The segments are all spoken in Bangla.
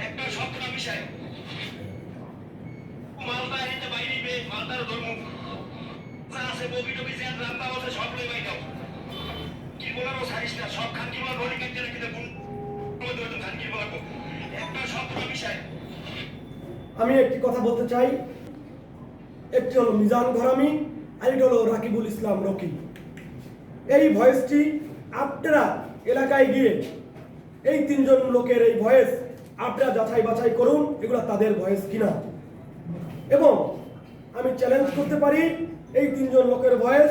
একটা সপ্তাহ বিষয় মালদা এতে বাইরে মালদার ধর্ম আছে বগি টগি যে রান্না আছে সব লই বাই দাও কি বলারও সারিস না সব খানকি মাল বলি কাটতে রেখে দেবুন তুমি খানকি বলাবো একটা সপ্তাহ বিষয় আমি একটি কথা বলতে চাই। একটি হলো মিজান ঘরামি, আরেকটি হলো রাকিবুল ইসলাম রকি। এই ভয়েসটি আপনারা এলাকায় গিয়ে এই তিনজন লোকের এই ভয়েস আপনারা যাচাই বাছাই করুন এগুলো তাদের ভয়েস কিনা। এবং আমি চ্যালেঞ্জ করতে পারি এই তিনজন লোকের ভয়েস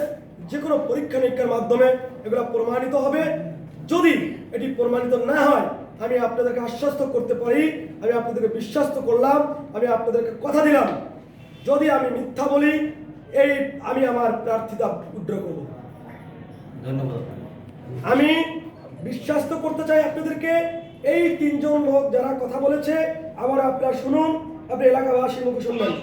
যে কোনো পরীক্ষা নিরীক্ষার মাধ্যমে এগুলো প্রমাণিত হবে। যদি এটি প্রমাণিত না হয় আমি আপনাদেরকে আশ্বস্ত করতে পারি, আমি আপনাদেরকে বিশ্বাস করলাম, আমি আপনাদেরকে কথা দিলাম, যদি আমি মিথ্যা বলি আমি আমার প্রার্থিতা উইথড্র করব। ধন্যবাদ। আমি বিশ্বাস করতে চাই আপনাদেরকে, এই তিনজন লোক যারা কথা বলেছে আবার আপনারা শুনুন, আপনি এলাকাবাসীর মুখে শুনবেন।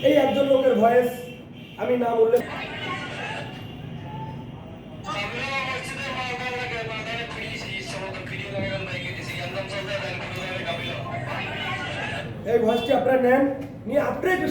এই একজন লোকের ভয়েস আমি নাম উল্লেখ এই ভয়েসটি আপনারা নেন, নিয়ে আপনি একটু